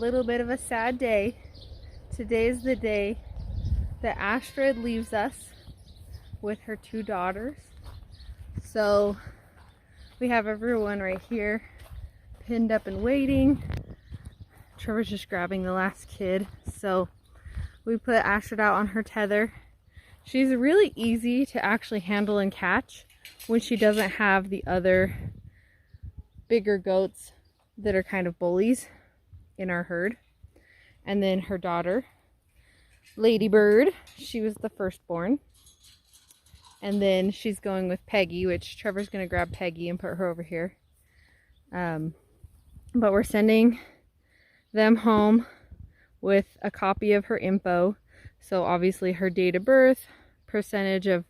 little bit of a sad day. Today is the day that Astrid leaves us with her 2 daughters. So we have everyone right here pinned up and waiting. Trevor's just grabbing the last kid. So we put Astrid out on her tether. She's really easy to actually handle and catch when she doesn't have the other bigger goats that are kind of bullies in our herd. And then her daughter, Ladybird, she was the firstborn. And then she's going with Peggy, which Trevor's going to grab Peggy and put her over here. But we're sending them home with a copy of her info. So obviously her date of birth, percentage of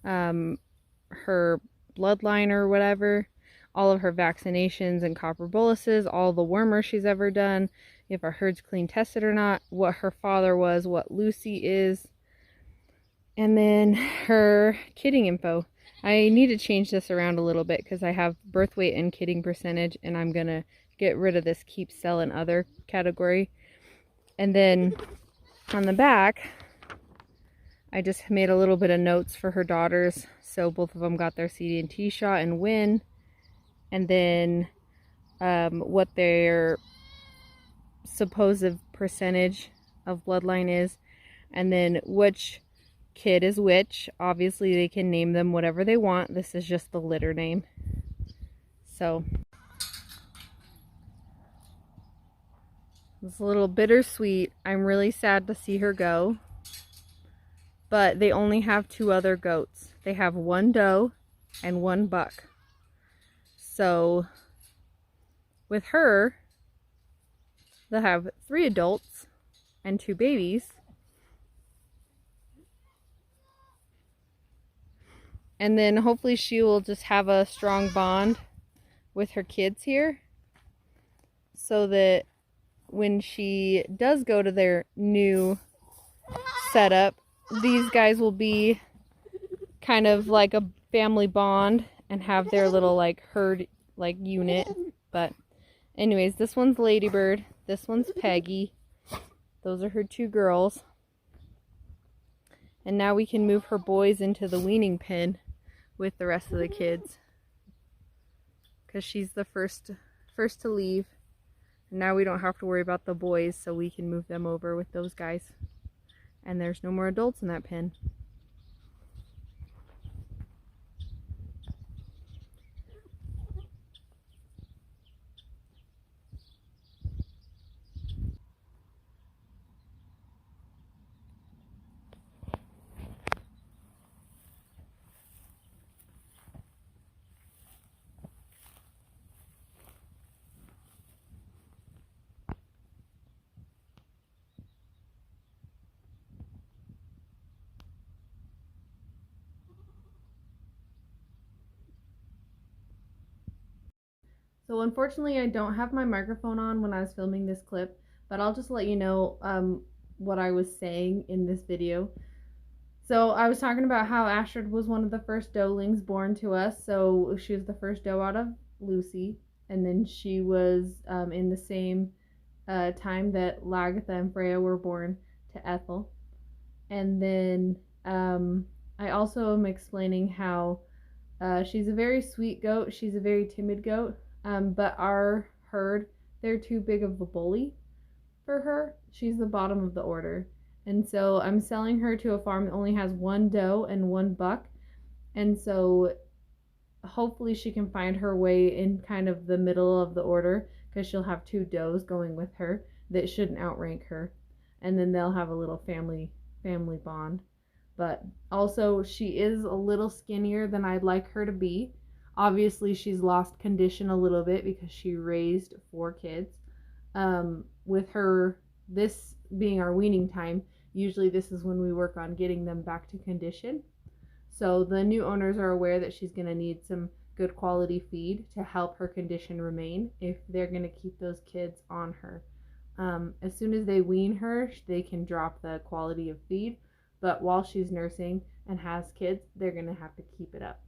her bloodline or whatever, all of her vaccinations and copper boluses, all the wormer she's ever done, if our herd's clean tested or not, what her father was, what Lucy is, and then her kidding info. I need to change this around a little bit because I have birth weight and kidding percentage, and I'm gonna get rid of this keep, sell, and other category. And then on the back, I just made a little bit of notes for her daughters. So both of them got their CD&T shot and when, and then what their supposed percentage of bloodline is, and then which kid is which. Obviously they can name them whatever they want. This is just the litter name. So it's a little bittersweet. I'm really sad to see her go, but they only have 2 other goats. They have 1 doe and 1 buck. So with her, they'll have 3 adults and 2 babies. And then hopefully she will just have a strong bond with her kids here, so that when she does go to their new setup, these guys will be kind of like a family bond and have their little like herd like unit. But anyways, this one's Ladybird, this one's Peggy. Those are her 2 girls. And now we can move her boys into the weaning pen with the rest of the kids, because she's the first to leave. And now we don't have to worry about the boys, so we can move them over with those guys. And there's no more adults in that pen. So unfortunately I don't have my microphone on when I was filming this clip, but I'll just let you know what I was saying in this video. So I was talking about how Astrid was one of the first doelings born to us. So she was the first doe out of Lucy, and then she was in the same time that Lagatha and Freya were born to Ethel. And then I also am explaining how she's a very sweet goat. She's a very timid goat. But our herd, they're too big of a bully for her. She's the bottom of the order. And so I'm selling her to a farm that only has 1 doe and 1 buck. And so hopefully she can find her way in kind of the middle of the order, because she'll have 2 does going with her that shouldn't outrank her. And then they'll have a little family bond. But also she is a little skinnier than I'd like her to be. Obviously she's lost condition a little bit because she raised 4 kids. With her, this being our weaning time, usually this is when we work on getting them back to condition. So the new owners are aware that she's going to need some good quality feed to help her condition remain if they're going to keep those kids on her. As soon as they wean her, they can drop the quality of feed, but while she's nursing and has kids, they're going to have to keep it up.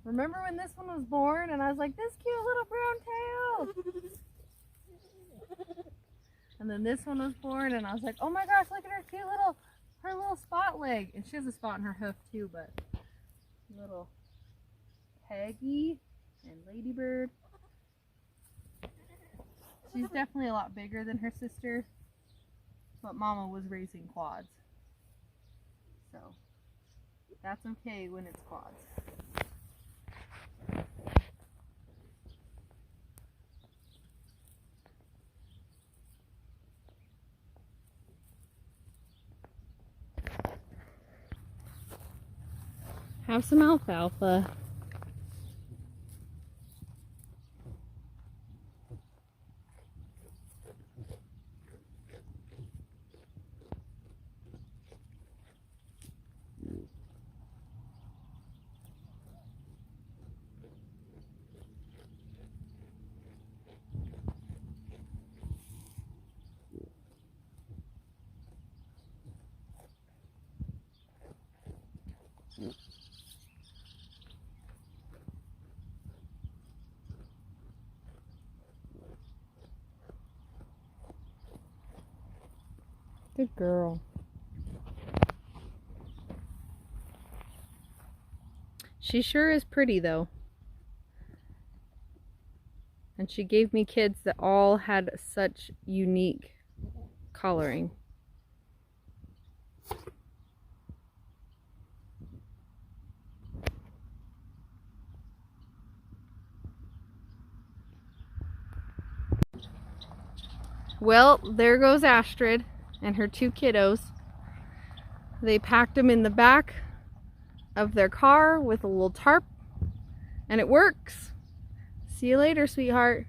Remember when this one was born and I was like, this cute little brown tail? And then this one was born and I was like, oh my gosh, look at her cute her little spot leg. And she has a spot in her hoof too, but little Peggy and Ladybird. She's definitely a lot bigger than her sister, but Mama was raising quads. So that's okay when it's quads. Have some alfalfa. Good girl. She sure is pretty though. And she gave me kids that all had such unique coloring. Well, there goes Astrid and her two kiddos. They packed them in the back of their car with a little tarp, and it works. See you later, sweetheart.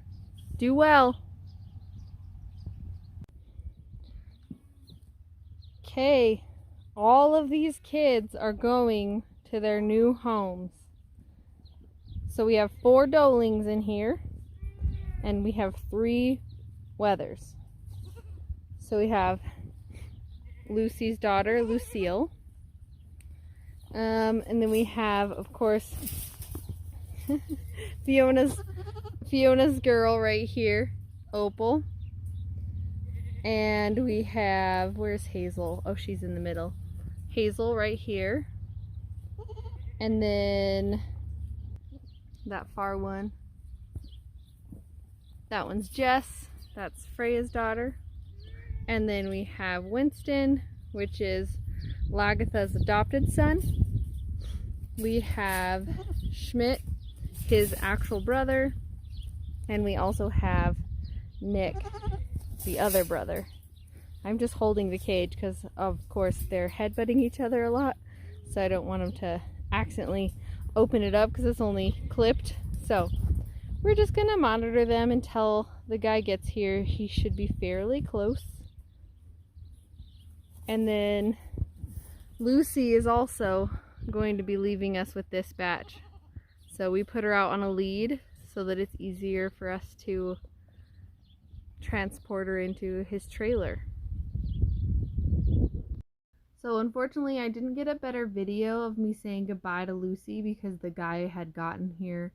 Do well. Okay, all of these kids are going to their new homes. So we have 4 doelings in here, and we have 3 wethers. So we have Lucy's daughter, Lucille. And then we have, of course, Fiona's girl right here, Opal. And we have, where's Hazel? Oh, she's in the middle. Hazel right here. And then that far one. That one's Jess. That's Freya's daughter. And then we have Winston, which is Lagatha's adopted son. We have Schmidt, his actual brother. And we also have Nick, the other brother. I'm just holding the cage because, of course, they're headbutting each other a lot. So I don't want them to accidentally open it up because it's only clipped. So we're just going to monitor them until the guy gets here. He should be fairly close. And then Lucy is also going to be leaving us with this batch. So we put her out on a lead so that it's easier for us to transport her into his trailer. So unfortunately I didn't get a better video of me saying goodbye to Lucy because the guy had gotten here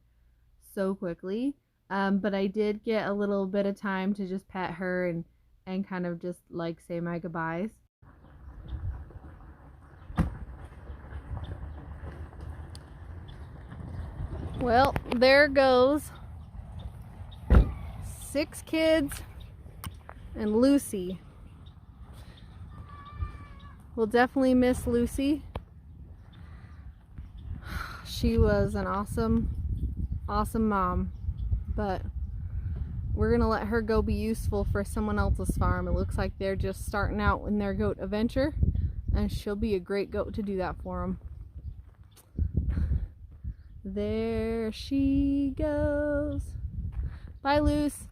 so quickly. But I did get a little bit of time to just pet her and kind of just like say my goodbyes. Well, there goes 6 kids and Lucy. We'll definitely miss Lucy. She was an awesome mom, but we're gonna let her go be useful for someone else's farm. It looks like they're just starting out in their goat adventure, and she'll be a great goat to do that for them. There she goes. Bye, Luce.